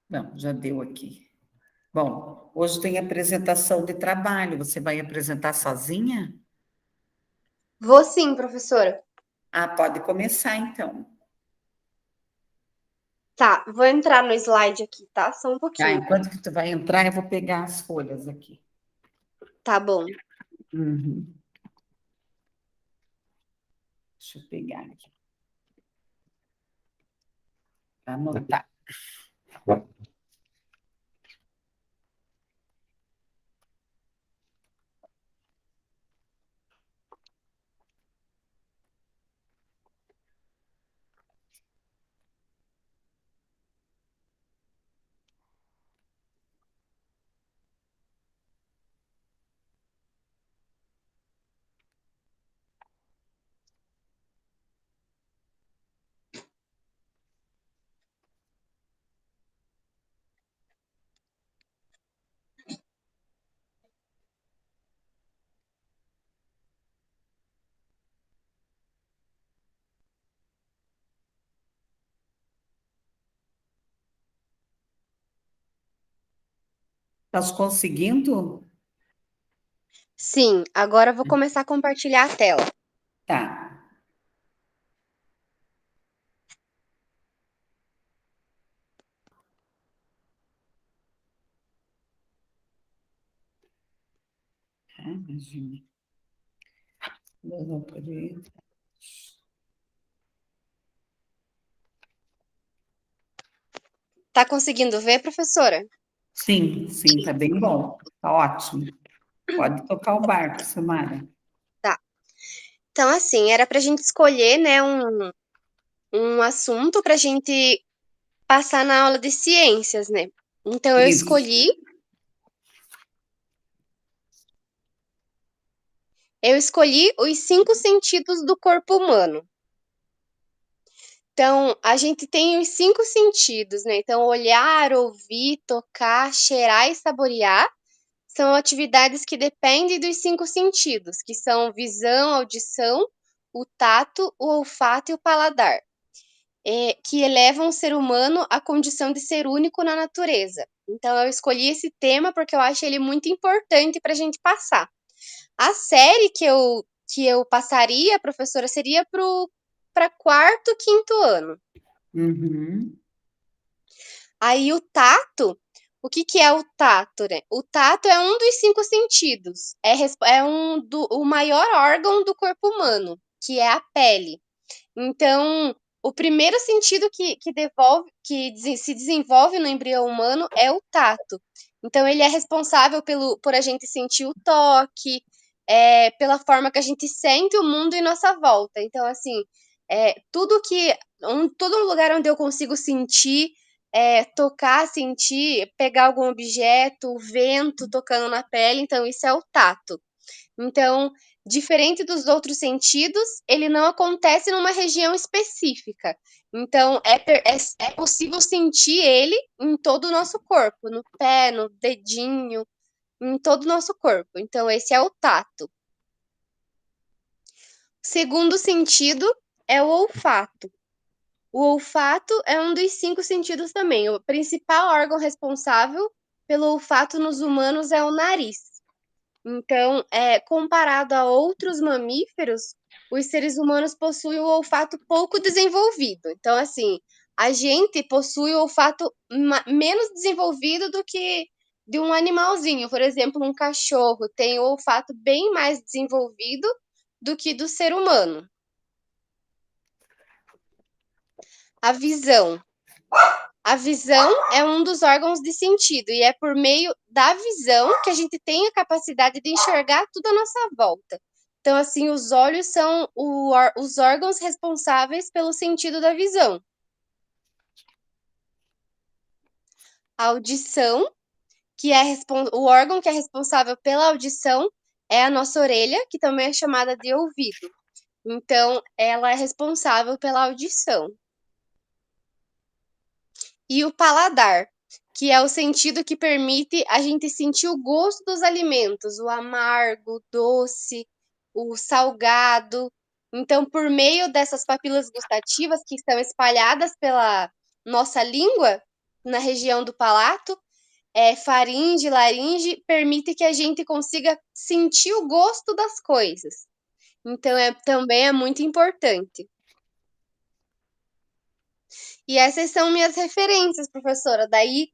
Não, já deu aqui. Bom, hoje tem apresentação de trabalho. Você vai apresentar sozinha? Vou sim, professora. Ah, pode começar então. Tá, vou entrar no slide aqui, tá? Só um Ah, pouquinho. enquanto que tu vai entrar, eu vou pegar as folhas aqui. Tá bom. Uhum. Deixa eu pegar aqui para anotar. Estás conseguindo? Sim, agora eu vou começar a compartilhar a tela. Tá. Ah, imagina. Eu não poderia. Tá conseguindo ver, professora? Sim, sim, tá bem bom. Tá ótimo. Pode tocar o barco, Samara. Tá. Então, assim, era pra gente escolher, né, um assunto pra gente passar na aula de ciências, né? Então, Isso. eu escolhi os 5 sentidos do corpo humano. Então, a gente tem os 5 sentidos, né? Então, olhar, ouvir, tocar, cheirar e saborear são atividades que dependem dos 5 sentidos, que são visão, audição, o tato, o olfato e o paladar, que elevam o ser humano à condição de ser único na natureza. Então, eu escolhi esse tema porque eu acho ele muito importante para a gente passar. A série que eu passaria, professora, seria para quarto, quinto ano. Uhum. Aí o tato, o que que é o tato, né? O tato é um dos 5 sentidos. O maior órgão do corpo humano, que é a pele. Então, o primeiro sentido se desenvolve no embrião humano é o tato. Então, ele é responsável por a gente sentir o toque, pela forma que a gente sente o mundo em nossa volta. Então, assim, todo lugar onde eu consigo sentir, tocar, sentir, pegar algum objeto, o vento tocando na pele, então isso é o tato. Então, diferente dos outros sentidos, ele não acontece numa região específica. Então, é possível sentir ele em todo o nosso corpo, no pé, no dedinho, em todo o nosso corpo. Então, esse é o tato. Segundo sentido é o olfato. O olfato é um dos 5 sentidos também. O principal órgão responsável pelo olfato nos humanos é o nariz. Então, comparado a outros mamíferos, os seres humanos possuem o olfato pouco desenvolvido. Então, assim, a gente possui o olfato menos desenvolvido do que de um animalzinho. Por exemplo, um cachorro tem o olfato bem mais desenvolvido do que do ser humano. A visão. A visão é um dos órgãos de sentido e é por meio da visão que a gente tem a capacidade de enxergar tudo à nossa volta. Então, assim, os olhos são os órgãos responsáveis pelo sentido da visão. A audição, o órgão que é responsável pela audição, é a nossa orelha, que também é chamada de ouvido. Então, ela é responsável pela audição. E o paladar, que é o sentido que permite a gente sentir o gosto dos alimentos, o amargo, o doce, o salgado. Então, por meio dessas papilas gustativas que estão espalhadas pela nossa língua, na região do palato, faringe, laringe, permite que a gente consiga sentir o gosto das coisas. Então, também é muito importante. E essas são minhas referências, professora. Daí,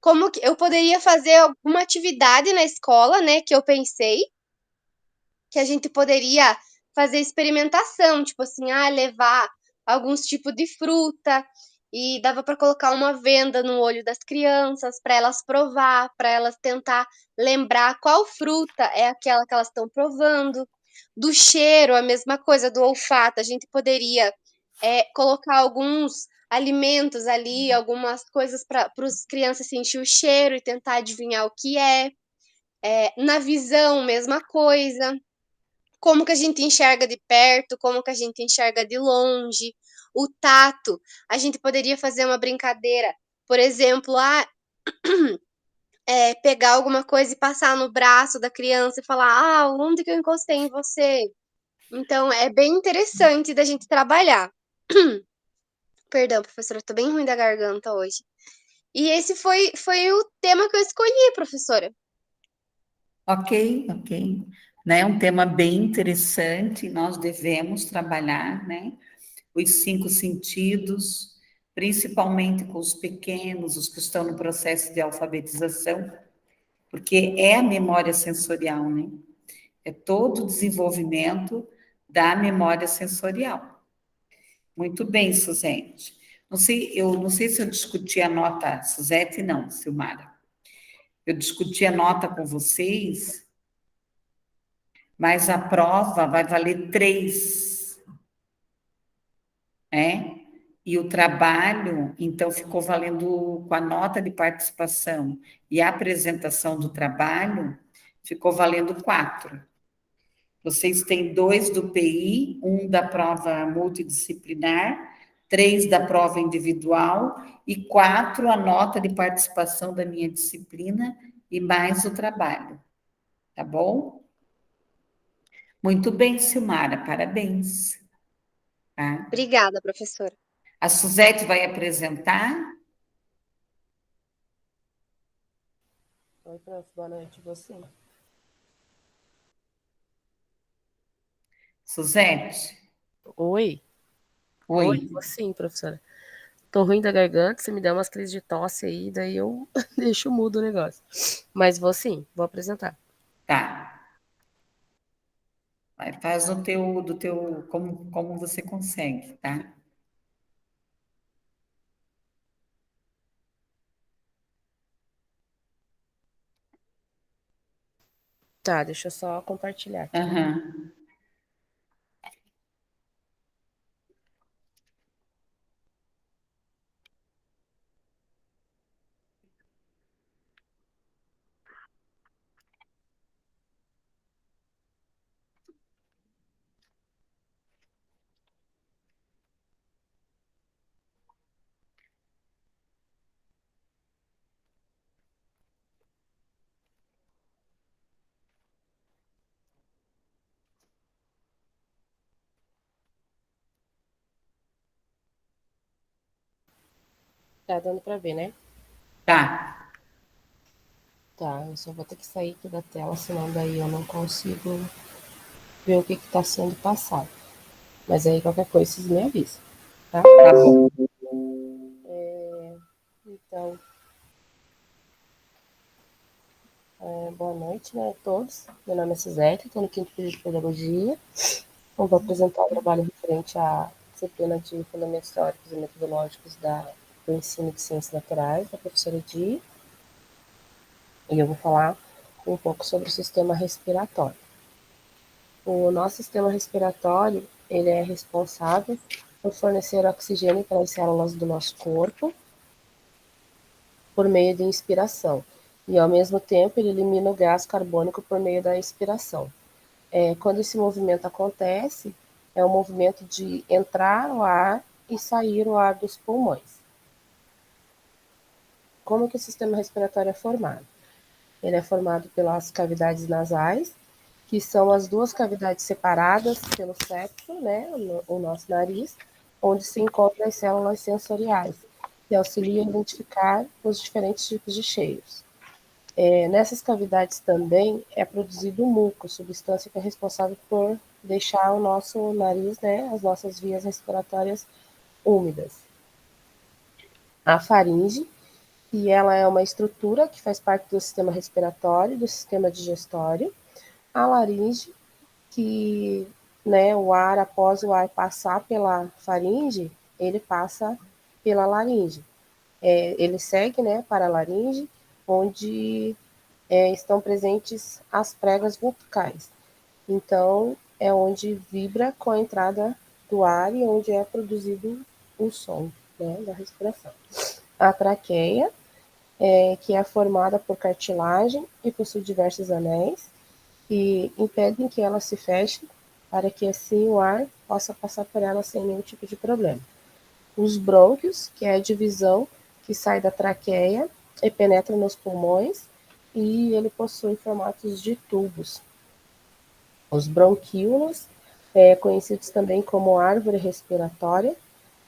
como que eu poderia fazer alguma atividade na escola, né, que eu pensei, que a gente poderia fazer experimentação, tipo assim, levar alguns tipos de fruta e dava para colocar uma venda no olho das crianças para elas provar, para elas tentar lembrar qual fruta é aquela que elas estão provando. Do cheiro, a mesma coisa, do olfato, a gente poderia colocar alguns alimentos ali, algumas coisas para as crianças sentir o cheiro e tentar adivinhar o que é. Na visão, mesma coisa. Como que a gente enxerga de perto, como que a gente enxerga de longe. O tato, a gente poderia fazer uma brincadeira, por exemplo, pegar alguma coisa e passar no braço da criança e falar: onde que eu encostei em você? Então, é bem interessante da gente trabalhar. Perdão, professora, eu tô bem ruim da garganta hoje. E esse foi o tema que eu escolhi, professora. Ok, ok. Né? Um tema bem interessante, nós devemos trabalhar, né? Os 5 sentidos, principalmente com os pequenos, os que estão no processo de alfabetização, porque é a memória sensorial, né? É todo o desenvolvimento da memória sensorial. Muito bem, Suzete. Eu não sei se eu discuti a nota, Suzete, não, Silmara. Eu discuti a nota com vocês, mas a prova vai valer 3, né? E o trabalho, então, ficou valendo com a nota de participação e a apresentação do trabalho, ficou valendo 4. Vocês têm 2 do PI, 1 da prova multidisciplinar, 3 da prova individual e 4 a nota de participação da minha disciplina e mais o trabalho. Tá bom? Muito bem, Silmara, parabéns. Tá? Obrigada, professora. A Suzete vai apresentar. Oi, prof, boa noite, você. Suzete? Oi? Oi. Oi, vou sim, professora. Tô ruim da garganta, você me dá umas crises de tosse aí, daí eu deixo mudo o negócio. Mas vou sim, vou apresentar. Tá. Vai, faz do teu, como você consegue, tá? Tá, deixa eu só compartilhar aqui. Aham. Tá dando pra ver, né? Tá. Tá, eu só vou ter que sair aqui da tela, senão daí eu não consigo ver o que que tá sendo passado. Mas aí qualquer coisa vocês me avisam, tá? Tá bom. Então, boa noite, né, a todos. Meu nome é Suzete, estou no quinto período de Pedagogia. Eu vou apresentar o trabalho referente à disciplina de Fundamentos Teóricos e Metodológicos do Ensino de Ciências Naturais, da professora Di. E eu vou falar um pouco sobre o sistema respiratório. O nosso sistema respiratório, ele é responsável por fornecer oxigênio para as células do nosso corpo por meio de inspiração. E, ao mesmo tempo, ele elimina o gás carbônico por meio da expiração. Quando esse movimento acontece, é um movimento de entrar o ar e sair o ar dos pulmões. Como que o sistema respiratório é formado? Ele é formado pelas cavidades nasais, que são as duas cavidades separadas pelo septo, né, o nosso nariz, onde se encontram as células sensoriais. que auxilia a identificar os diferentes tipos de cheiros. Nessas cavidades também é produzido o muco, substância que é responsável por deixar o nosso nariz, né, as nossas vias respiratórias úmidas. A faringe, que ela é uma estrutura que faz parte do sistema respiratório, do sistema digestório. A laringe, que, né, o ar, após o ar passar pela faringe, ele passa pela laringe. Ele segue, né, para a laringe, onde estão presentes as pregas vocais. Então, é onde vibra com a entrada do ar e onde é produzido o som, né, da respiração. A traqueia, que é formada por cartilagem e possui diversos anéis, que impedem que ela se feche, para que assim o ar possa passar por ela sem nenhum tipo de problema. Os brônquios, que é a divisão que sai da traqueia e penetra nos pulmões, e ele possui formatos de tubos. Os bronquíolos, conhecidos também como árvore respiratória.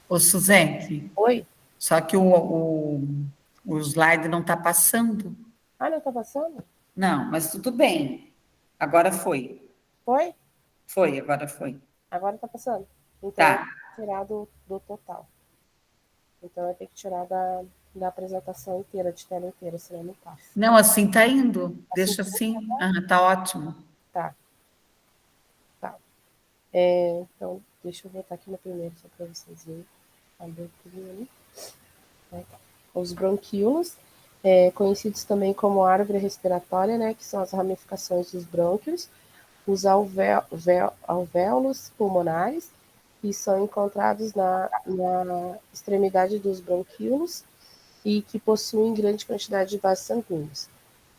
Ô, Suzete, Oi? só que o slide não está passando. Ah, não está passando? Não, mas tudo bem. Agora foi. Foi? Foi, agora foi. Agora está passando. Então, eu Tá. tenho que tirar do total. Então, eu tenho que tirar da apresentação inteira, de tela inteira, senão não passa. Não, assim tá indo. Assim, Deixa assim. Ah, tá ótimo. tá. Tá. Então, deixa eu voltar aqui no primeiro, só para vocês verem. Ali. Os bronquíolos, conhecidos também como árvore respiratória, né, que são as ramificações dos brônquios. Os alvéolos pulmonares, que são encontrados na extremidade dos bronquíolos e que possuem grande quantidade de vasos sanguíneos.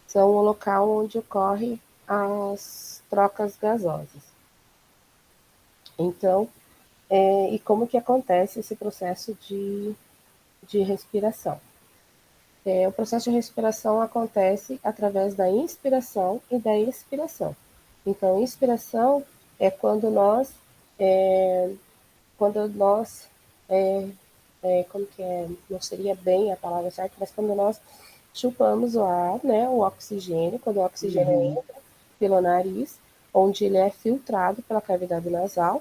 São o local onde ocorrem as trocas gasosas. Então, e como que acontece esse processo de respiração? O processo de respiração acontece através da inspiração e da expiração. Então, inspiração é quando nós, como que é, não seria bem a palavra certa, mas quando nós chupamos o ar, né, o oxigênio, quando o oxigênio entra pelo nariz, onde ele é filtrado pela cavidade nasal,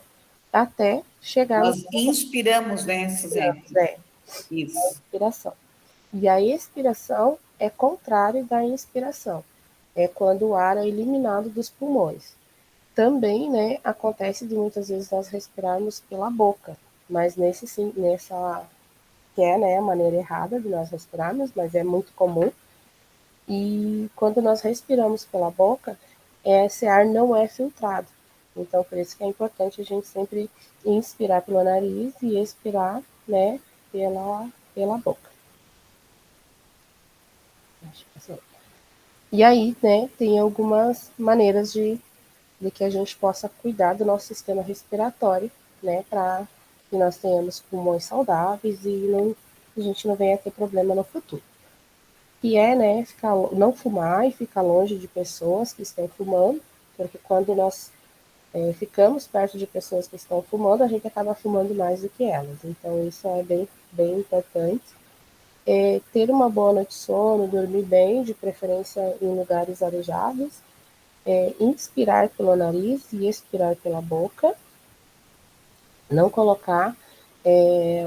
até chegar Nós inspiramos, né, Suzete? Isso. expiração. E a expiração é contrário da inspiração, é quando o ar é eliminado dos pulmões. Também, né, acontece de muitas vezes nós respirarmos pela boca, mas nessa que é, né, a maneira errada de nós respirarmos, mas é muito comum. E quando nós respiramos pela boca, esse ar não é filtrado. Então, por isso que é importante a gente sempre inspirar pelo nariz e expirar, né, pela boca. E aí, né, tem algumas maneiras de que a gente possa cuidar do nosso sistema respiratório, né, para que nós tenhamos pulmões saudáveis e a gente não venha ter problema no futuro. Que é, né, não fumar e ficar longe de pessoas que estão fumando, porque quando nós ficamos perto de pessoas que estão fumando, a gente acaba fumando mais do que elas. Então, isso é bem, bem importante. Ter uma boa noite de sono, dormir bem, de preferência em lugares arejados, inspirar pelo nariz e expirar pela boca, não colocar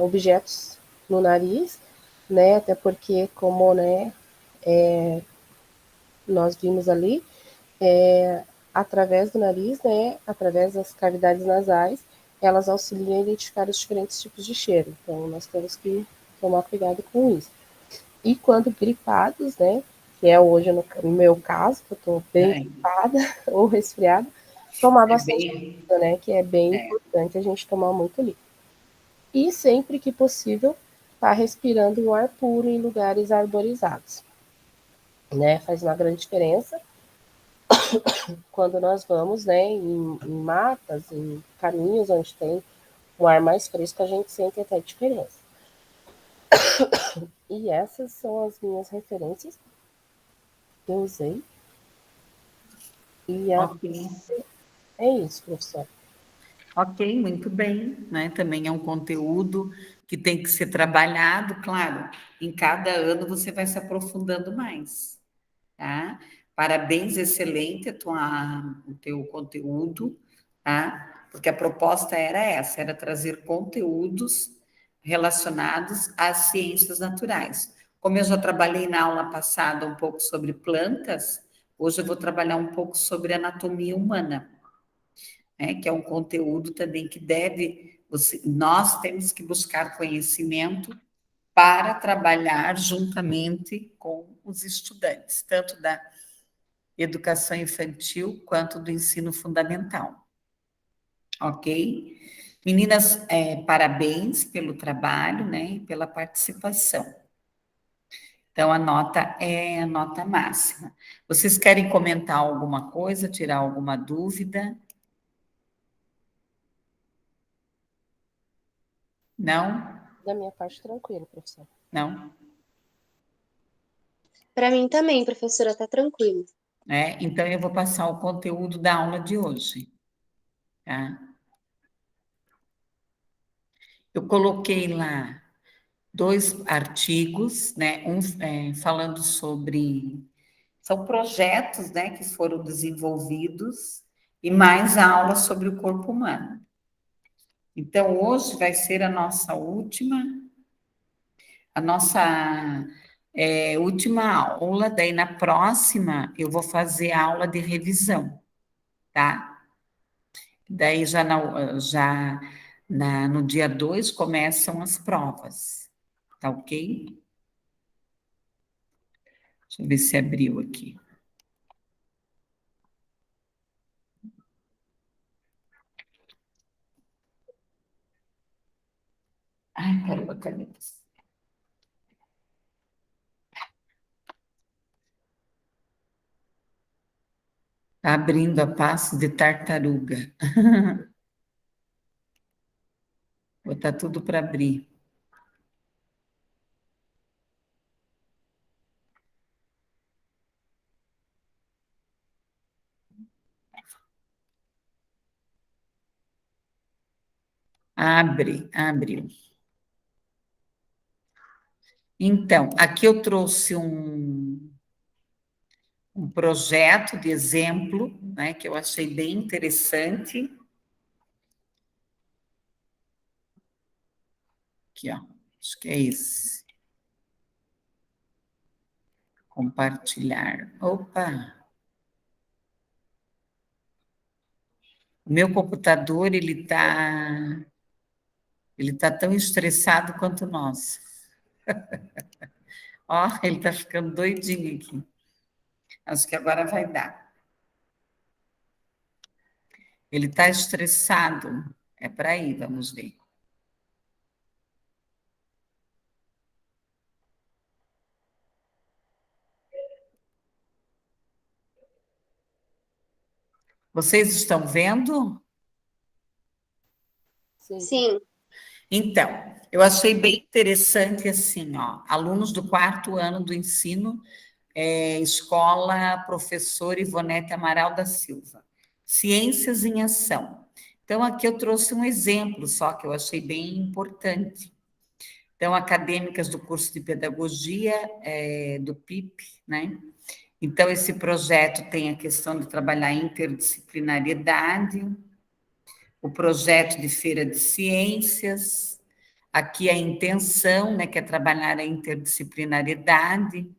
objetos no nariz, né, até porque, como, né, nós vimos ali, através do nariz, né, através das cavidades nasais, elas auxiliam a identificar os diferentes tipos de cheiro. Então, nós temos que tomar cuidado com isso. E quando gripados, né, que é hoje no meu caso, que eu estou bem gripada ou resfriada, tomar bastante líquido, né, que é bem importante a gente tomar muito líquido. E sempre que possível, estar respirando um ar puro em lugares arborizados, né, faz uma grande diferença. Quando nós vamos, né, em matas, em caminhos onde tem um ar mais fresco, a gente sente até diferença. E essas são as minhas referências que eu usei. E é isso, professor. Ok, muito bem, né? Também é um conteúdo que tem que ser trabalhado, claro, em cada ano você vai se aprofundando mais, tá? Parabéns, excelente o teu conteúdo, tá? Porque a proposta era essa, era trazer conteúdos relacionados às ciências naturais. Como eu já trabalhei na aula passada um pouco sobre plantas, hoje eu vou trabalhar um pouco sobre anatomia humana, né? Que é um conteúdo também que nós temos que buscar conhecimento para trabalhar juntamente com os estudantes, tanto da educação infantil quanto do ensino fundamental. Ok? Meninas, parabéns pelo trabalho, né, e pela participação. Então, a nota é a nota máxima. Vocês querem comentar alguma coisa, tirar alguma dúvida? Não? Da minha parte, tranquilo, professor. Não? Para mim também, professora, tá tranquilo. Então, eu vou passar o conteúdo da aula de hoje, tá? Eu coloquei lá 2 artigos, né? Falando sobre... São projetos, né, que foram desenvolvidos e mais aula sobre o corpo humano. Então, hoje vai ser a nossa última aula, daí na próxima eu vou fazer a aula de revisão, tá? Daí no dia 2 começam as provas, tá ok? Deixa eu ver se abriu aqui. Ai, caramba, caneta. Tá abrindo a passo de tartaruga. Botar tudo para abrir. Abriu. Então, aqui eu trouxe um projeto de exemplo, né, que eu achei bem interessante. Aqui, ó, acho que é esse. Compartilhar. Opa! O meu computador, ele tá tão estressado quanto nós. Ó, ele tá ficando doidinho aqui. Acho que agora vai dar. Ele tá estressado. É para ir, vamos ver. Vocês estão vendo? Sim. Então, eu achei bem interessante assim, ó, alunos do 4º ano do ensino, Escola Professor Ivonete Amaral da Silva, Ciências em Ação. Então, aqui eu trouxe um exemplo só que eu achei bem importante. Então, acadêmicas do curso de Pedagogia do PIP, né? Então, esse projeto tem a questão de trabalhar a interdisciplinariedade, o projeto de feira de ciências, aqui a intenção, né, que é trabalhar a interdisciplinariedade,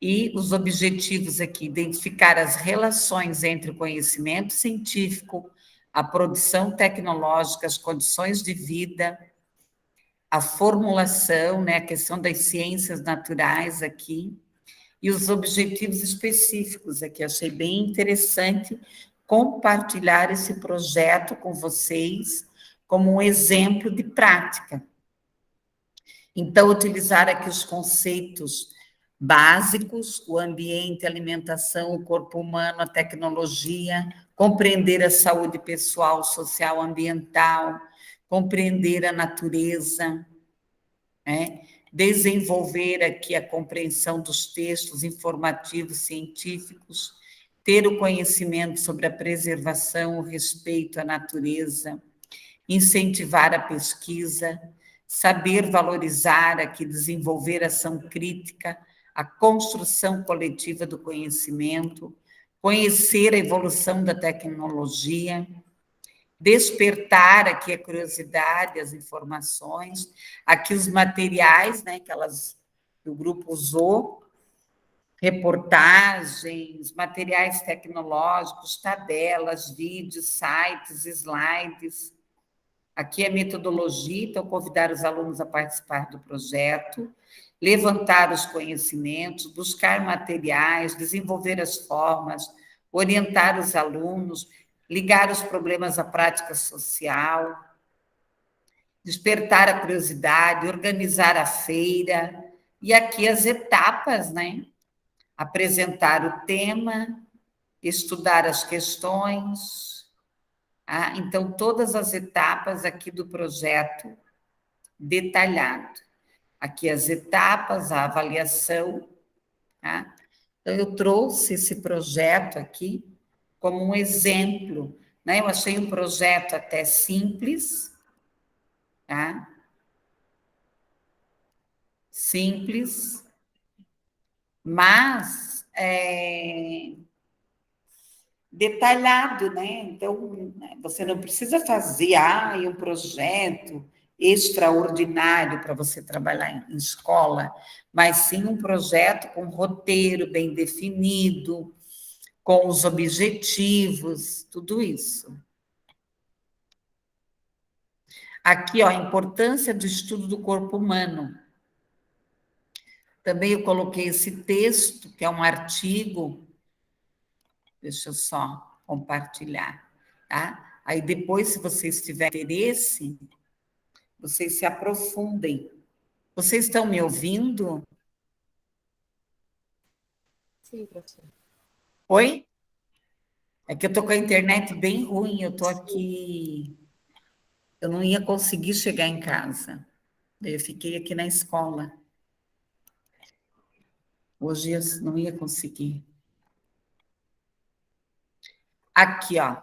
e os objetivos aqui, identificar as relações entre o conhecimento científico, a produção tecnológica, as condições de vida, a formulação, né, a questão das ciências naturais aqui, e os objetivos específicos aqui. Achei bem interessante compartilhar esse projeto com vocês como um exemplo de prática. Então, utilizar aqui os conceitos básicos, o ambiente, a alimentação, o corpo humano, a tecnologia, compreender a saúde pessoal, social, ambiental, compreender a natureza, né? Desenvolver aqui a compreensão dos textos informativos científicos, ter o conhecimento sobre a preservação, o respeito à natureza, incentivar a pesquisa, saber valorizar aqui, desenvolver ação crítica, a construção coletiva do conhecimento, conhecer a evolução da tecnologia, despertar aqui a curiosidade, as informações, aqui os materiais, né, que o grupo usou, reportagens, materiais tecnológicos, tabelas, vídeos, sites, slides. Aqui é metodologia, então convidar os alunos a participar do projeto, levantar os conhecimentos, buscar materiais, desenvolver as formas, orientar os alunos, ligar os problemas à prática social, despertar a curiosidade, organizar a feira, e aqui as etapas, né? Apresentar o tema, estudar as questões. Então, todas as etapas aqui do projeto detalhado. Aqui as etapas, a avaliação. Tá? Então, eu trouxe esse projeto aqui como um exemplo. Né? Eu achei um projeto até simples, tá? Simples, mas detalhado, né? Então, você não precisa fazer um projeto extraordinário para você trabalhar em escola, mas sim um projeto com roteiro bem definido, com os objetivos, tudo isso. Aqui, ó, a importância do estudo do corpo humano. Também eu coloquei esse texto, que é um artigo. Deixa eu só compartilhar, tá? Aí depois, se vocês tiverem interesse, vocês se aprofundem. Vocês estão me ouvindo? Sim, professora. Oi? É que eu estou com a internet bem ruim, eu estou aqui. Eu não ia conseguir chegar em casa. Eu fiquei aqui na escola. Hoje eu não ia conseguir. Aqui, ó.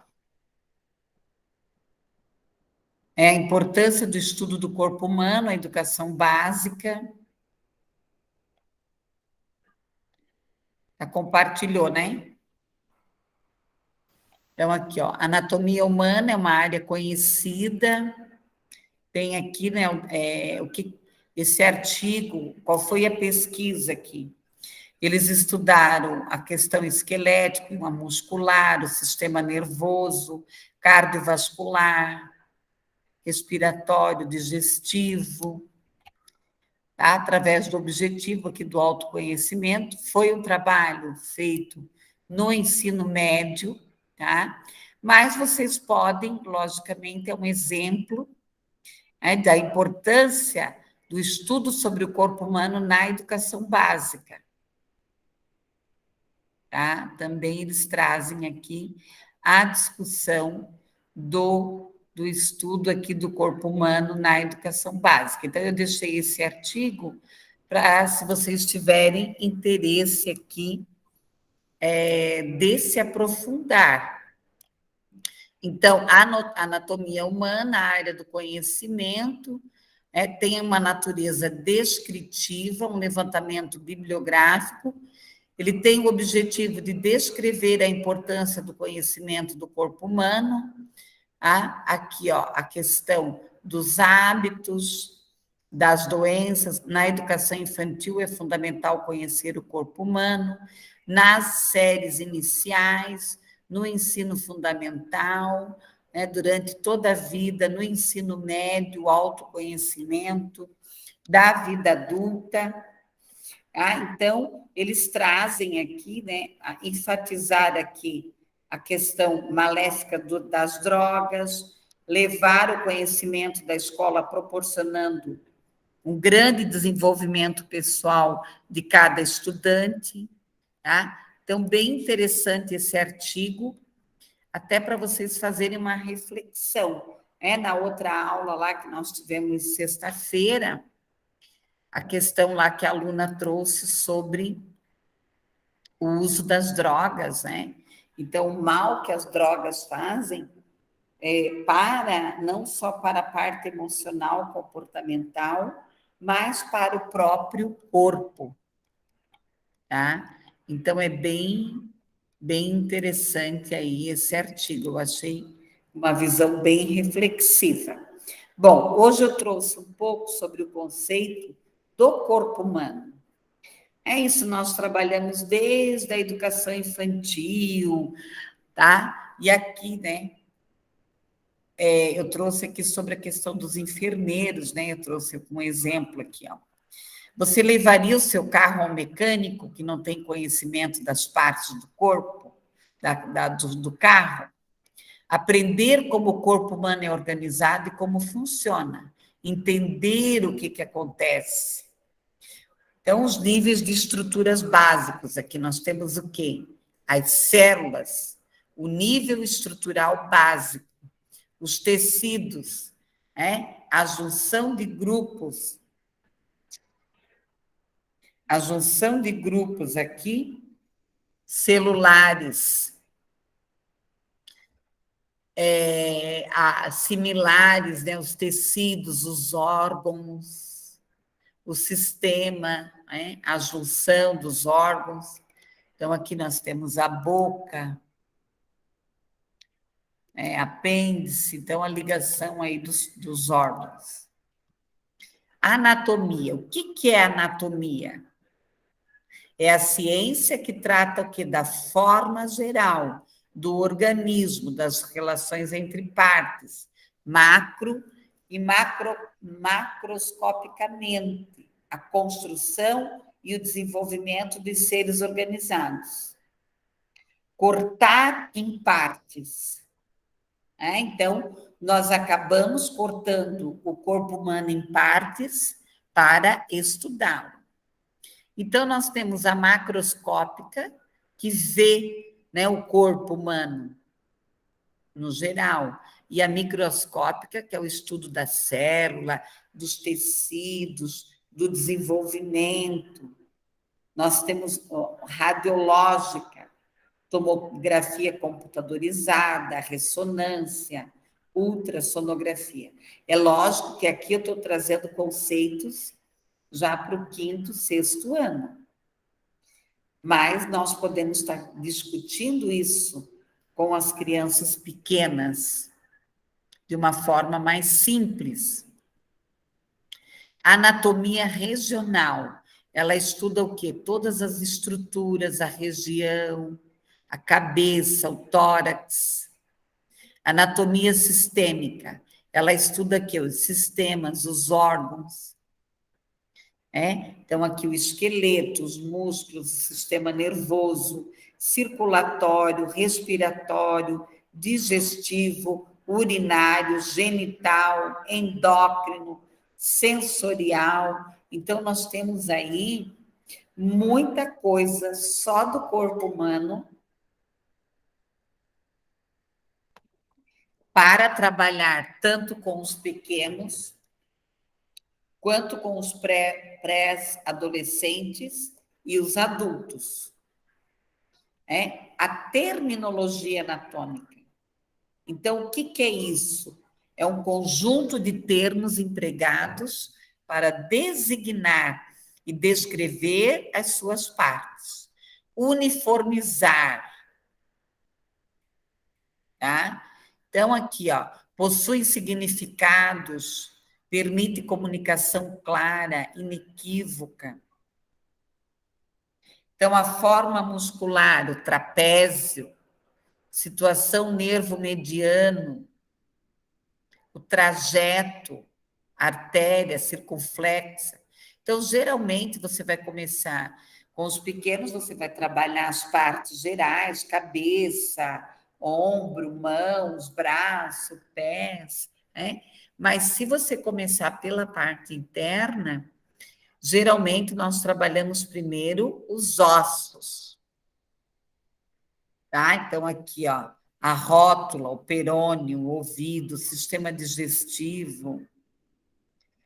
É a importância do estudo do corpo humano, a educação básica. Compartilhou, né? Então, aqui, ó, anatomia humana é uma área conhecida. Tem aqui, né, esse artigo, qual foi a pesquisa aqui? Eles estudaram a questão esquelética, a muscular, o sistema nervoso, cardiovascular, respiratório, digestivo, tá? Através do objetivo aqui do autoconhecimento. Foi um trabalho feito no ensino médio, tá? Mas vocês podem, logicamente, é um exemplo, né, da importância do estudo sobre o corpo humano na educação básica. Tá? Também eles trazem aqui a discussão do estudo aqui do corpo humano na educação básica. Então, eu deixei esse artigo para, se vocês tiverem interesse aqui, desse aprofundar. Então, a anatomia humana, a área do conhecimento, tem uma natureza descritiva, um levantamento bibliográfico. Ele tem o objetivo de descrever a importância do conhecimento do corpo humano. Aqui, ó, a questão dos hábitos, das doenças. Na educação infantil é fundamental conhecer o corpo humano. Nas séries iniciais, no ensino fundamental, né, durante toda a vida, no ensino médio, autoconhecimento, da vida adulta. Então, eles trazem aqui, né, a enfatizar aqui a questão maléfica das drogas, levar o conhecimento da escola proporcionando um grande desenvolvimento pessoal de cada estudante, tá? Então, bem interessante esse artigo, até para vocês fazerem uma reflexão. Na outra aula lá que nós tivemos sexta-feira, a questão lá que a aluna trouxe sobre o uso das drogas, né? Então, o mal que as drogas fazem para, não só para a parte emocional, comportamental, mas para o próprio corpo, tá? Então, é bem interessante aí esse artigo, eu achei uma visão bem reflexiva. Bom, hoje eu trouxe um pouco sobre o conceito do corpo humano. É isso, nós trabalhamos desde a educação infantil, tá? E aqui, né, eu trouxe aqui sobre a questão dos enfermeiros, né? Eu trouxe um exemplo aqui, ó. Você levaria o seu carro ao mecânico que não tem conhecimento das partes do corpo, do carro? Aprender como o corpo humano é organizado e como funciona, entender o que acontece. Então, os níveis de estruturas básicos, aqui nós temos o quê? As células, o nível estrutural básico, os tecidos, a junção de grupos. A junção de grupos aqui, celulares, similares, né, os tecidos, os órgãos, o sistema, né, a junção dos órgãos. Então, aqui nós temos a boca, apêndice, então a ligação aí dos órgãos. Anatomia. O que é anatomia? É a ciência que trata o quê? Da forma geral do organismo, das relações entre partes, macro e macroscopicamente, a construção e o desenvolvimento de seres organizados. Cortar em partes. Então, nós acabamos cortando o corpo humano em partes para estudá-lo. Então, nós temos a macroscópica, que vê, né, o corpo humano no geral, e a microscópica, que é o estudo da célula, dos tecidos, do desenvolvimento. Nós temos radiológica, tomografia computadorizada, ressonância, ultrassonografia. É lógico que aqui eu estou trazendo conceitos já para o 5º, 6º ano. Mas nós podemos estar discutindo isso com as crianças pequenas, de uma forma mais simples. A anatomia regional, ela estuda o quê? Todas as estruturas, a região, a cabeça, o tórax. Anatomia sistêmica, ela estuda aqui os sistemas, os órgãos. Então, aqui o esqueleto, os músculos, o sistema nervoso, circulatório, respiratório, digestivo, urinário, genital, endócrino, sensorial. Então, nós temos aí muita coisa só do corpo humano para trabalhar tanto com os pequenos quanto com os pré-adolescentes e os adultos. A terminologia anatômica. Então, o que é isso? É um conjunto de termos empregados para designar e descrever as suas partes, uniformizar. Tá? Então, aqui, ó, possui significados, permite comunicação clara, inequívoca. Então, a forma muscular, o trapézio, situação nervo mediano, o trajeto, artéria circunflexa. Então, geralmente, você vai começar com os pequenos, você vai trabalhar as partes gerais, cabeça, ombro, mãos, braço, pés, né? Mas se você começar pela parte interna, geralmente nós trabalhamos primeiro os ossos. Tá? Então, aqui, ó, a rótula, o perônio, o ouvido, o sistema digestivo,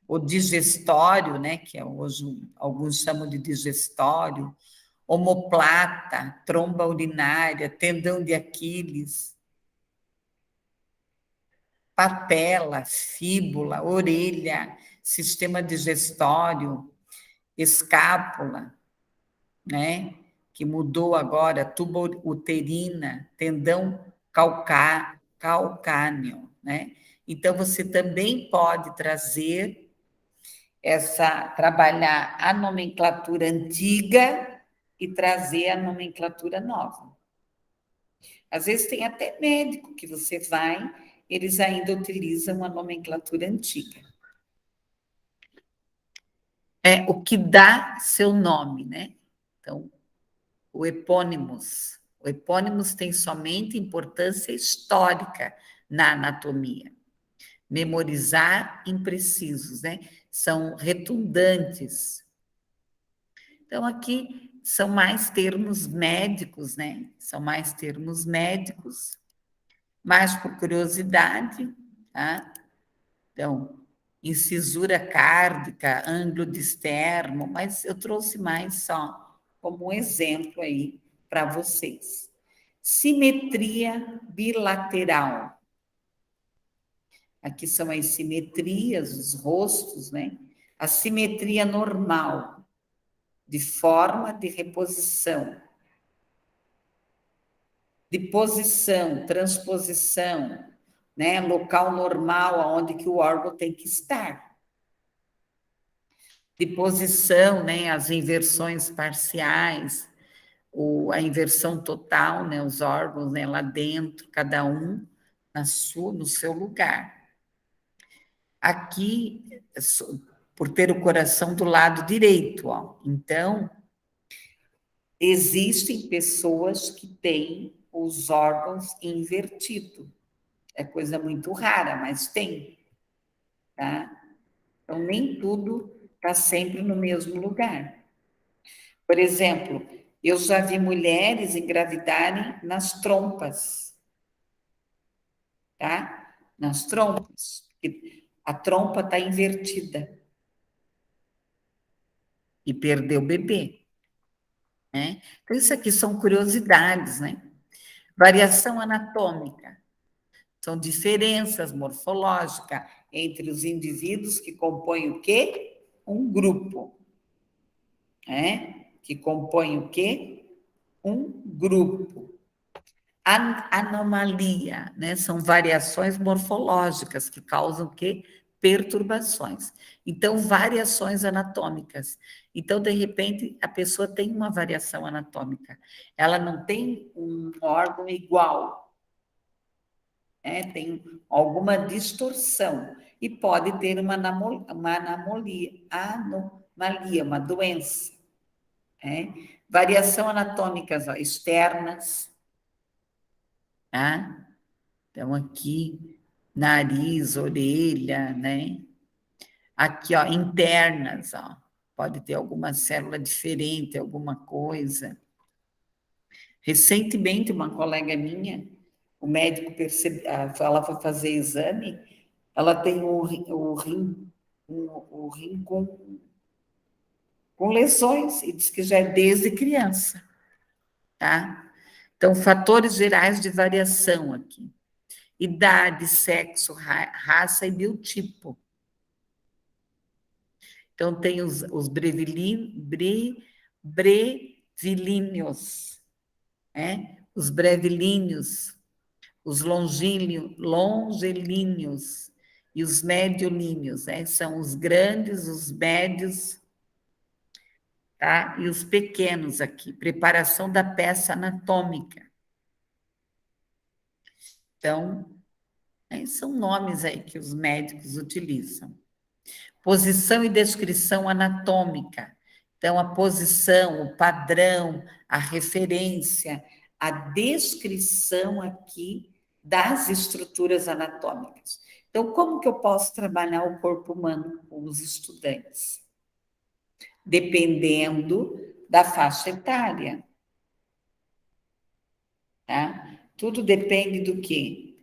o digestório, né, que hoje alguns chamam de digestório, omoplata, tromba urinária, tendão de Aquiles. patela, fíbula, orelha, sistema digestório, escápula, né? Que mudou agora, tuba uterina, tendão calcâneo, né? Então, você também pode trazer trabalhar a nomenclatura antiga e trazer a nomenclatura nova. Às vezes tem até médico que você vai, eles ainda utilizam a nomenclatura antiga. É o que dá seu nome, né? Então, o epônimos. O epônimos tem somente importância histórica na anatomia. Memorizar imprecisos, né? São redundantes. Então, aqui são mais termos médicos, né? São mais termos médicos, mais por curiosidade, tá? Então, incisura cárdica, ângulo distermo, mas eu trouxe mais só como um exemplo aí para vocês. Simetria bilateral. Aqui são as simetrias, os rostos, né? A simetria normal, de forma de reposição, de posição, transposição, né? Local normal, aonde que o órgão tem que estar. De posição, né? As inversões parciais, a inversão total, né? Os órgãos, né? Lá dentro, cada um no seu lugar. Aqui, por ter o coração do lado direito, ó. Então, existem pessoas que têm os órgãos invertidos. É coisa muito rara, mas tem, tá? Então, nem tudo está sempre no mesmo lugar. Por exemplo, eu já vi mulheres engravidarem nas trompas, tá? Nas trompas. A trompa está invertida e perdeu o bebê, né? Então, isso aqui são curiosidades, né? Variação anatômica. São diferenças morfológicas entre os indivíduos que compõem o quê? Um grupo. Né? Que compõem o quê? Um grupo. Anomalia, né? São variações morfológicas que causam o quê? Perturbações. Então, variações anatômicas. Então, de repente, a pessoa tem uma variação anatômica. Ela não tem um órgão igual, né? Tem alguma distorção e pode ter uma anomalia, uma doença. Né? Variação anatômicas, ó, externas, tá? Então, aqui, nariz, orelha, né? Aqui, ó, internas, ó. Pode ter alguma célula diferente, alguma coisa. Recentemente, uma colega minha, o médico ela foi fazer exame, ela tem o rim com lesões, e diz que já é desde criança, tá? Então, fatores gerais de variação aqui. Idade, sexo, raça e biotipo. Então, tem os brevilíneos, né? Os brevilíneos, os longilíneos e os mediolíneos, né? São os grandes, os médios, tá? E os pequenos aqui. Preparação da peça anatômica. Então, são nomes aí que os médicos utilizam. Posição e descrição anatômica. Então, a posição, o padrão, a referência, a descrição aqui das estruturas anatômicas. Então, como que eu posso trabalhar o corpo humano com os estudantes? Dependendo da faixa etária. Tá? Tudo depende do quê?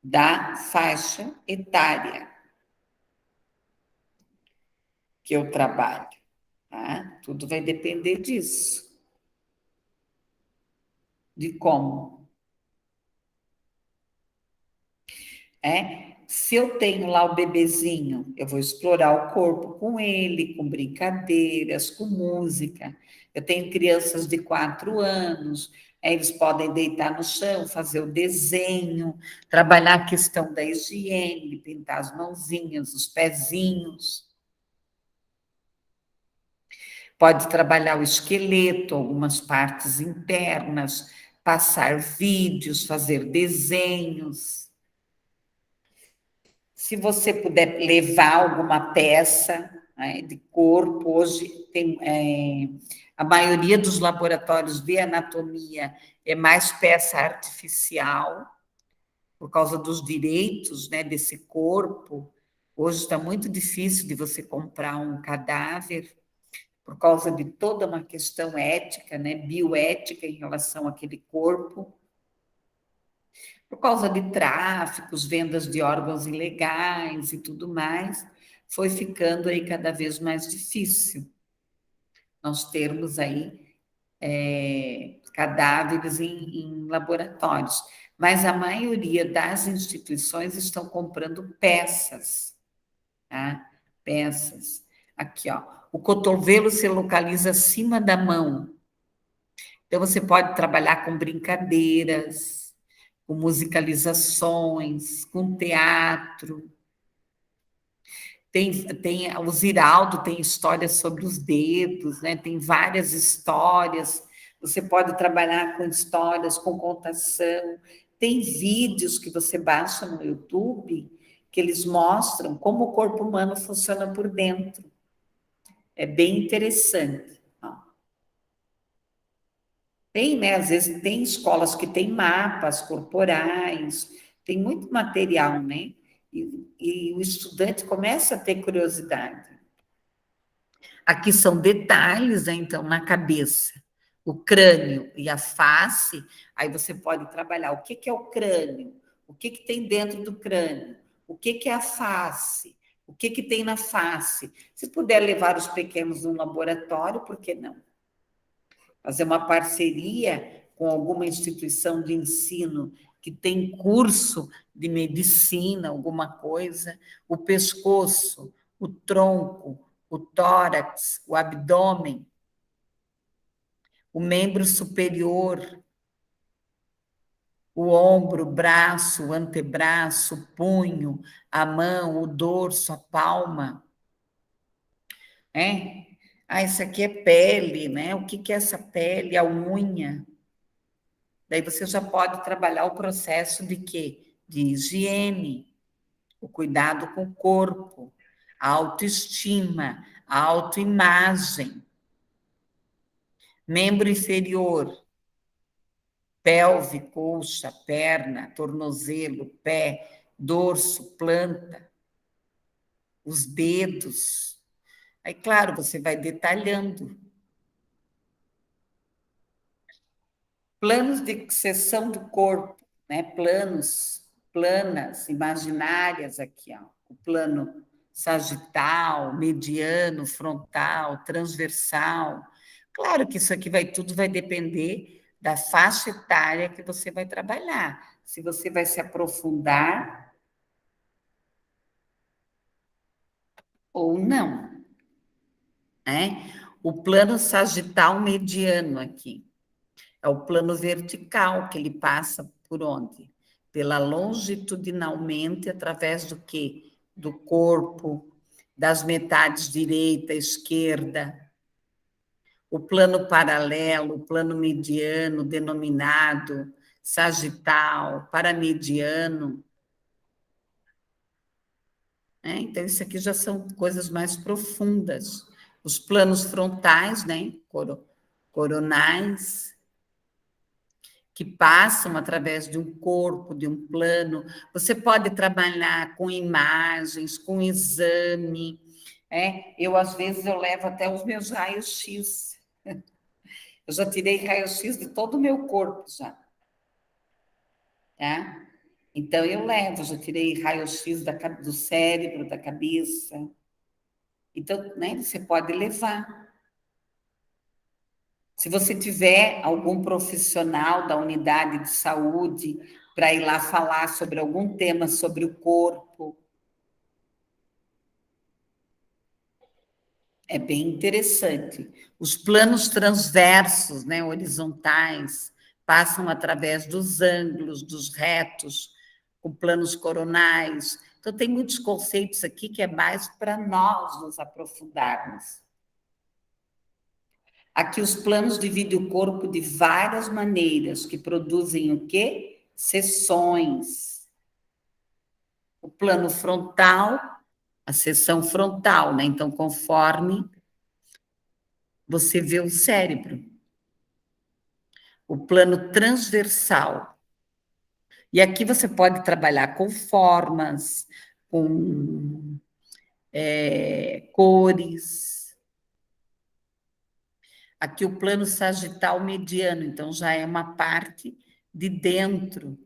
Da faixa etária que eu trabalho. Tá? Tudo vai depender disso. De como. Se eu tenho lá o bebezinho, eu vou explorar o corpo com ele, com brincadeiras, com música. Eu tenho crianças de 4 anos, eles podem deitar no chão, fazer o desenho, trabalhar a questão da higiene, pintar as mãozinhas, os pezinhos. Pode trabalhar o esqueleto, algumas partes internas, passar vídeos, fazer desenhos. Se você puder levar alguma peça, né, de corpo, hoje tem a maioria dos laboratórios de anatomia é mais peça artificial, por causa dos direitos, né, desse corpo. Hoje está muito difícil de você comprar um cadáver, por causa de toda uma questão ética, né, bioética em relação àquele corpo, por causa de tráficos, vendas de órgãos ilegais e tudo mais, foi ficando aí cada vez mais difícil nós termos aí cadáveres em laboratórios. Mas a maioria das instituições estão comprando peças, tá? Peças. Aqui, ó. O cotovelo se localiza acima da mão. Então, você pode trabalhar com brincadeiras, com musicalizações, com teatro. O Ziraldo tem histórias sobre os dedos, né? Tem várias histórias. Você pode trabalhar com histórias, com contação. Tem vídeos que você baixa no YouTube que eles mostram como o corpo humano funciona por dentro. É bem interessante. Tem, né? Às vezes tem escolas que têm mapas corporais, tem muito material, né? E o estudante começa a ter curiosidade. Aqui são detalhes, né, então, na cabeça. O crânio e a face, aí você pode trabalhar o que é o crânio, o que tem dentro do crânio, o que é a face, o que tem na face. Se puder levar os pequenos no laboratório, por que não? Fazer uma parceria com alguma instituição de ensino que tem curso de medicina, alguma coisa, o pescoço, o tronco, o tórax, o abdômen, o membro superior, o ombro, o braço, o antebraço, o punho, a mão, o dorso, a palma. Isso aqui é pele, né? O que é essa pele? A unha. Daí você já pode trabalhar o processo de quê? De higiene, o cuidado com o corpo, a autoestima, a autoimagem. Membro inferior, pelve, coxa, perna, tornozelo, pé, dorso, planta, os dedos. Aí, claro, você vai detalhando. Planos de seção do corpo, né? Planas, imaginárias aqui, ó. O plano sagital, mediano, frontal, transversal. Claro que isso aqui tudo vai depender da faixa etária que você vai trabalhar. Se você vai se aprofundar ou não, né? O plano sagital mediano aqui. É o plano vertical, que ele passa por onde? Pela longitudinalmente, através do quê? Do corpo, das metades direita, esquerda. O plano paralelo, o plano mediano, denominado sagital, paramediano. Então, isso aqui já são coisas mais profundas. Os planos frontais, né? Coronais, que passam através de um corpo, de um plano. Você pode trabalhar com imagens, com exame. Às vezes, eu levo até os meus raios-x. Eu já tirei raio-x de todo o meu corpo, já. Tá? Então, eu levo, já tirei raio-x do cérebro, da cabeça. Então, né, você pode levar. Se você tiver algum profissional da unidade de saúde para ir lá falar sobre algum tema sobre o corpo. É bem interessante. Os planos transversos, né, horizontais, passam através dos ângulos, dos retos, com planos coronais. Então, tem muitos conceitos aqui que é mais para nós nos aprofundarmos. Aqui os planos dividem o corpo de várias maneiras, que produzem o quê? Seções. O plano frontal, a seção frontal, né? Então, conforme você vê o cérebro. O plano transversal. E aqui você pode trabalhar com formas, com cores. Aqui o plano sagital mediano, então já é uma parte de dentro,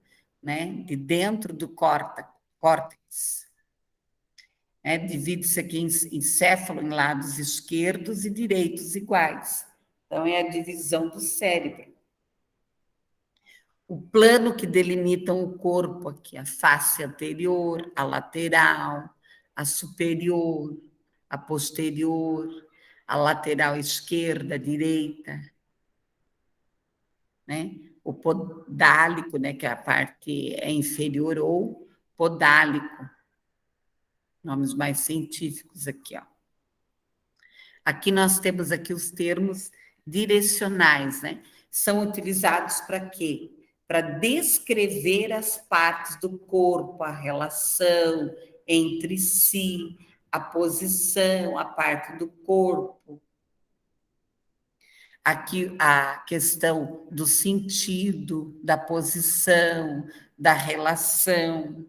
né? De dentro do córtex. Divide-se aqui em encéfalo em lados esquerdos e direitos iguais. Então, é a divisão do cérebro. O plano que delimitam o corpo aqui, a face anterior, a lateral, a superior, a posterior, a lateral esquerda, direita, né? O podálico, né, que é a parte inferior, ou podálico, nomes mais científicos aqui, ó. Aqui nós temos aqui os termos direcionais, né? São utilizados para quê? Para descrever as partes do corpo, a relação entre si, a posição, a parte do corpo. Aqui a questão do sentido, da posição, da relação.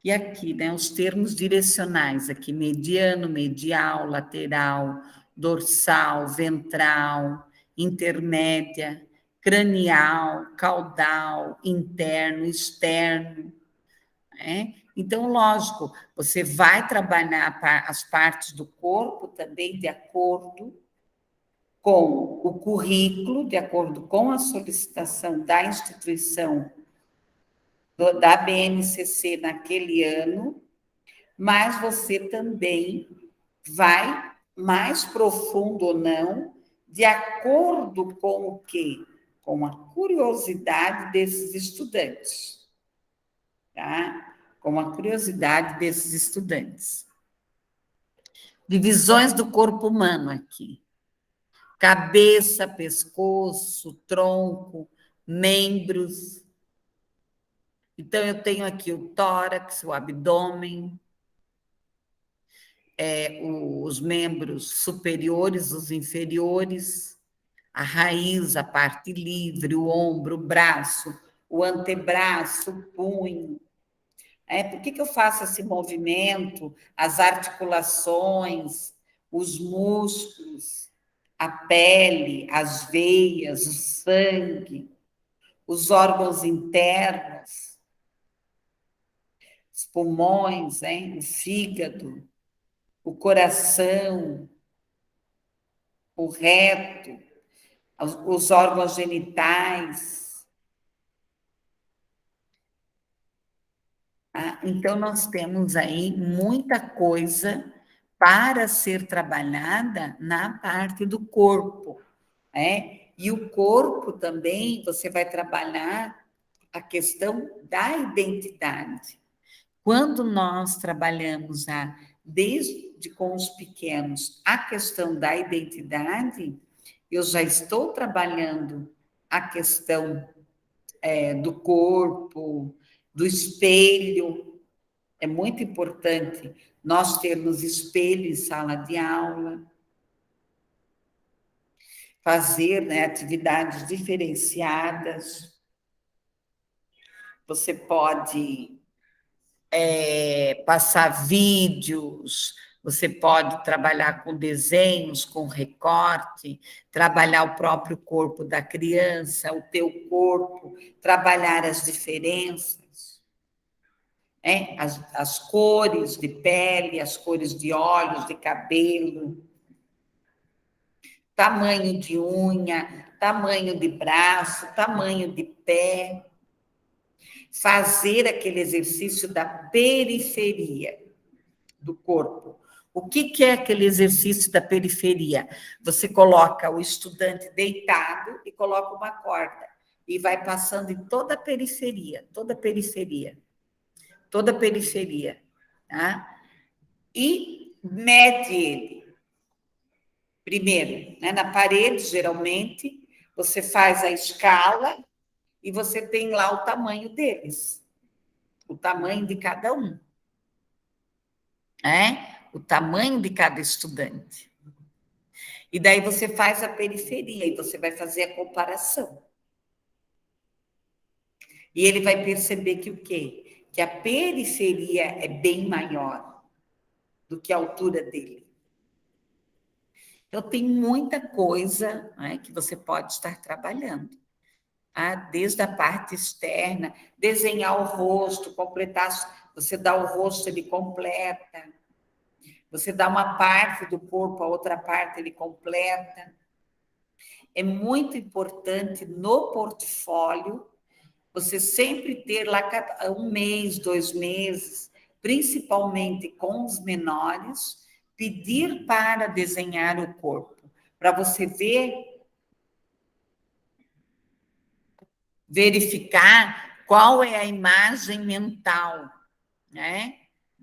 E aqui, né, os termos direcionais, aqui mediano, medial, lateral, dorsal, ventral, intermédia, cranial, caudal, interno, externo, né? Então, lógico, você vai trabalhar as partes do corpo também de acordo com o currículo, de acordo com a solicitação da instituição da BNCC naquele ano, mas você também vai mais profundo ou não, de acordo com o quê? Com a curiosidade desses estudantes, tá? Com a curiosidade desses estudantes. Divisões do corpo humano aqui. Cabeça, pescoço, tronco, membros. Então, eu tenho aqui o tórax, o abdômen, os membros superiores, os inferiores, a raiz, a parte livre, o ombro, o braço, o antebraço, o punho. Por que eu faço esse movimento? As articulações, os músculos, a pele, as veias, o sangue, os órgãos internos, os pulmões, o fígado, o coração, o reto, os órgãos genitais. Então, nós temos aí muita coisa para ser trabalhada na parte do corpo, né? E o corpo também, você vai trabalhar a questão da identidade. Quando nós trabalhamos desde com os pequenos a questão da identidade, eu já estou trabalhando a questão do corpo, do espelho. É muito importante nós termos espelho em sala de aula, fazer, né, atividades diferenciadas. Você pode passar vídeos, você pode trabalhar com desenhos, com recorte, trabalhar o próprio corpo da criança, o teu corpo, trabalhar as diferenças, né? As cores de pele, as cores de olhos, de cabelo. tamanho de unha, tamanho de braço, tamanho de pé. Fazer aquele exercício da periferia do corpo. O que é aquele exercício da periferia? Você coloca o estudante deitado e coloca uma corda e vai passando em toda a periferia, toda a periferia, toda a periferia, tá? E mede ele. Primeiro, né, na parede, geralmente, você faz a escala e você tem lá o tamanho deles, o tamanho de cada um, né? O tamanho de cada estudante. E daí você faz a periferia e você vai fazer a comparação. E ele vai perceber que o quê? Que a periferia é bem maior do que a altura dele. Então, tem muita coisa, né, que você pode estar trabalhando. Ah, desde a parte externa, desenhar o rosto, completar, você dá o rosto, ele completa. Você dá uma parte do corpo, a outra parte ele completa. É muito importante no portfólio você sempre ter lá um mês, 2 meses, principalmente com os menores, pedir para desenhar o corpo, para você verificar qual é a imagem mental, né?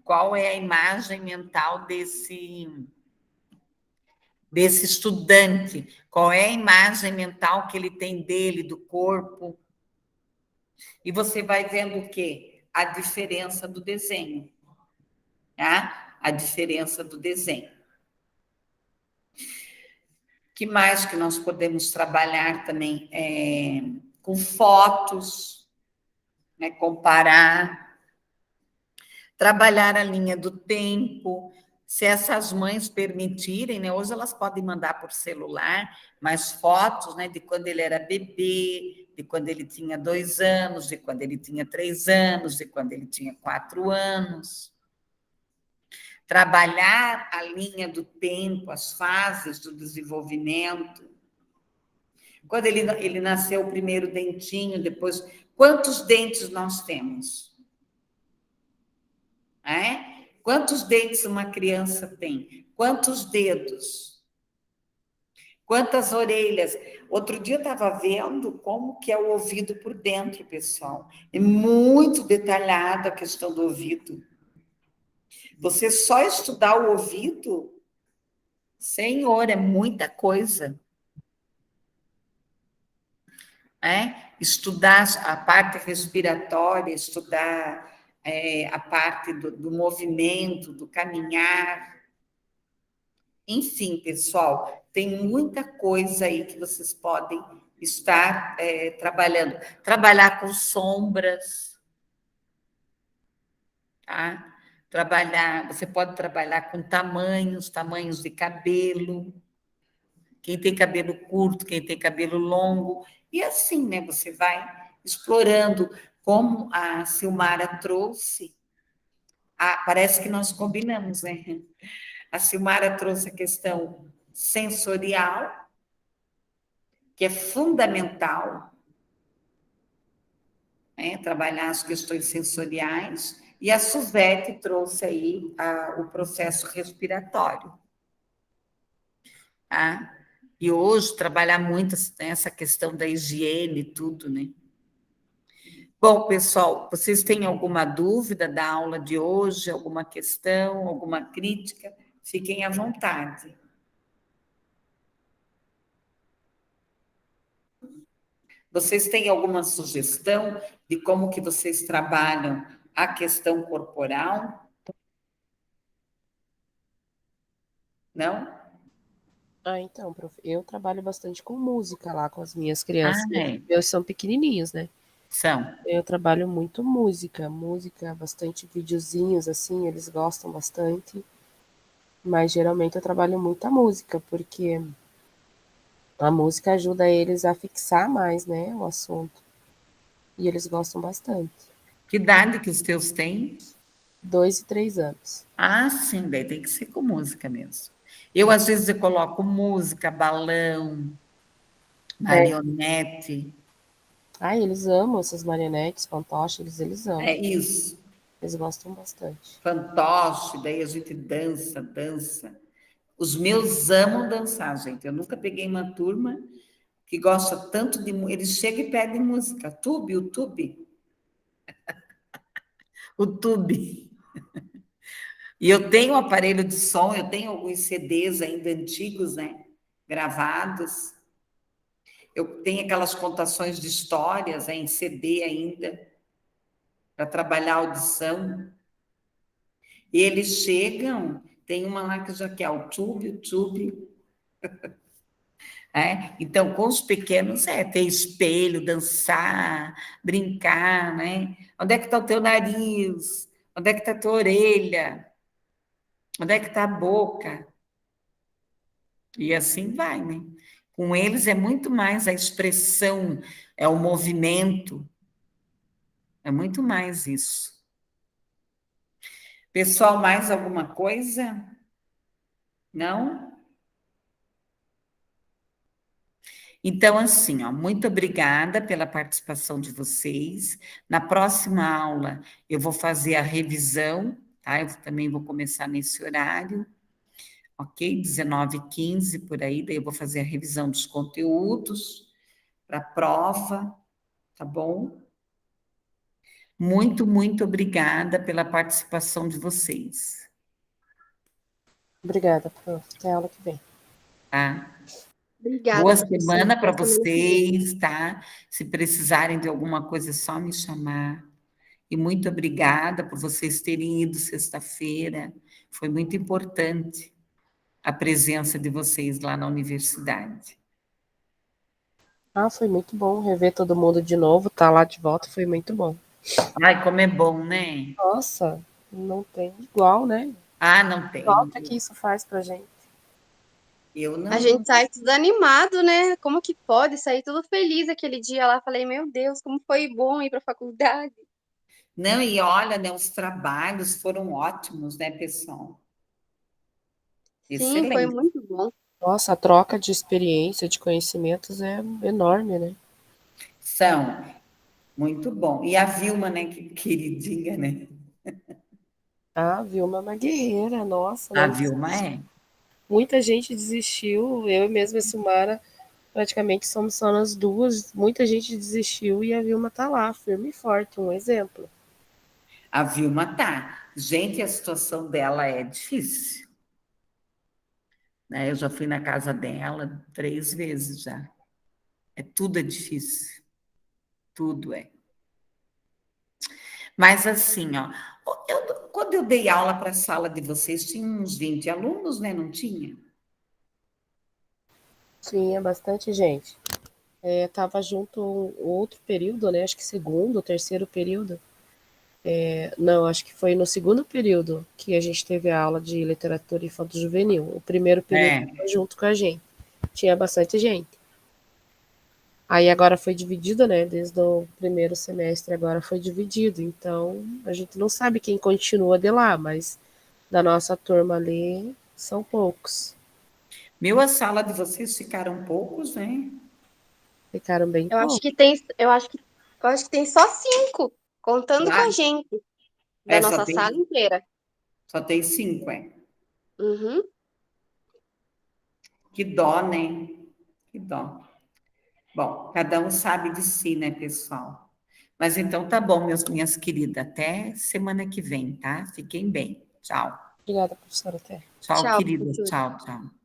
Qual é a imagem mental desse estudante, qual é a imagem mental que ele tem dele, do corpo. E você vai vendo o quê? A diferença do desenho. Tá? A diferença do desenho. O que mais que nós podemos trabalhar também? Com fotos, né? Comparar, trabalhar a linha do tempo. Se essas mães permitirem, né? Hoje elas podem mandar por celular, mas fotos, né? De quando ele era bebê, de quando ele tinha 2 anos, de quando ele tinha 3 anos, de quando ele tinha 4 anos. Trabalhar a linha do tempo, as fases do desenvolvimento. Quando ele nasceu, o primeiro dentinho, depois, quantos dentes nós temos? Quantos dentes uma criança tem? Quantos dedos? Quantas orelhas? Outro dia eu estava vendo como que é o ouvido por dentro, pessoal. É muito detalhada a questão do ouvido. Você só estudar o ouvido, Senhor, é muita coisa. Estudar a parte respiratória, estudar a parte do movimento, do caminhar. Enfim, pessoal, tem muita coisa aí que vocês podem estar trabalhando. Trabalhar com sombras, tá? Você pode trabalhar com tamanhos de cabelo. Quem tem cabelo curto, quem tem cabelo longo, e assim, né? Você vai explorando, como a Silmara trouxe. Parece que nós combinamos, né? A Silmara trouxe a questão sensorial, que é fundamental, né? Trabalhar as questões sensoriais, e a Suzete trouxe aí o processo respiratório. Tá? E hoje trabalhar muito essa questão da higiene e tudo, né? Bom, pessoal, vocês têm alguma dúvida da aula de hoje, alguma questão, alguma crítica? Fiquem à vontade. Vocês têm alguma sugestão de como que vocês trabalham a questão corporal? Não? Então, prof, eu trabalho bastante com música lá com as minhas Ah, crianças. Meus são pequenininhos, né? são. Eu trabalho muito música, bastante videozinhos assim, eles gostam bastante. Mas geralmente eu trabalho muito a música, porque a música ajuda eles a fixar mais, né, o assunto. E eles gostam bastante. Que idade que os teus têm? 2 e 3 anos. Ah, sim, daí tem que ser com música mesmo. Eu, às vezes, eu coloco música, balão, marionete. Ai, eles amam essas marionetes, fantoches, eles amam. É isso. Eles gostam bastante. Fantoche, daí a gente dança, dança. Os meus amam dançar, gente. Eu nunca peguei uma turma que gosta tanto de... Eles chegam e pedem música. Tube, o tube. O tube. E eu tenho um aparelho de som, eu tenho alguns CDs ainda antigos, né? Gravados. Eu tenho aquelas contações de histórias, em CD ainda, para trabalhar a audição. E eles chegam, tem uma lá que já quer o tube. Então, com os pequenos, ter espelho, dançar, brincar, né? Onde é que está o teu nariz? Onde é que está a tua orelha? Onde é que está a boca? E assim vai, né? Com eles é muito mais a expressão, é o movimento, é muito mais isso. Pessoal, mais alguma coisa? Não? Então, assim, ó, muito obrigada pela participação de vocês. Na próxima aula, eu vou fazer a revisão, tá? Eu também vou começar nesse horário, ok? 19h15 por aí, daí eu vou fazer a revisão dos conteúdos para a prova, tá bom? Muito obrigada pela participação de vocês, Obrigada, prof. Até a aula que vem. tá? Obrigada, Boa professora. semana para Até semana que vem. vocês, tá? Se precisarem de alguma coisa, é só me chamar. E muito obrigada por vocês terem ido sexta-feira. Foi muito importante a presença de vocês lá na universidade. Ah, foi muito bom rever todo mundo de novo, tá lá de volta, foi muito bom. Ai, como é bom, né? Nossa, não tem igual, né? Ah, não tem. Falta que isso faz pra gente. Eu A não. gente sai tudo animado, né? Como que pode sair tudo feliz aquele dia lá? Falei, meu Deus, como foi bom ir para a faculdade. Não, e olha, né, os trabalhos foram ótimos, né, pessoal? Sim, foi Excelente. muito bom. Nossa, a troca de experiência, de conhecimentos é enorme, né? São muito bom. E a Vilma, né, que queridinha, né? Ah, Vilma é uma guerreira, nossa, A não Vilma desiste. é. Muita gente desistiu, eu mesma e a Silmara praticamente somos só nós duas, muita gente desistiu e a Vilma tá lá, firme e forte, um exemplo. A Vilma tá. Gente, a situação dela é difícil, né? Eu já fui na casa dela 3 vezes já. Tudo é difícil. Tudo é. Mas assim, ó, quando eu dei aula para a sala de vocês, tinha uns 20 alunos, né? Não tinha? Tinha bastante gente. Tava junto outro período, né? Acho que segundo, terceiro período. Não, acho que foi no segundo período que a gente teve a aula de literatura infanto-juvenil. O primeiro período É. foi junto com a gente. Tinha bastante gente. Aí agora foi dividido, né? Desde o primeiro semestre agora foi dividido. Então a gente não sabe quem continua de lá, mas da nossa turma ali são poucos. Meu, a sala de vocês ficaram poucos, né? Ficaram bem Eu acho poucos. que tem, eu acho que tem só 5, contando com Lá, a gente, da só nossa tem, sala inteira. só tem 5, é. Uhum. Que dó, né? Que dó. Bom, cada um sabe de si, né, pessoal? Mas então tá bom, minhas queridas. Até semana que vem, tá? Fiquem bem. Tchau. Obrigada, professora. Até. Tchau, Tchau, queridas. professora. Tchau, tchau.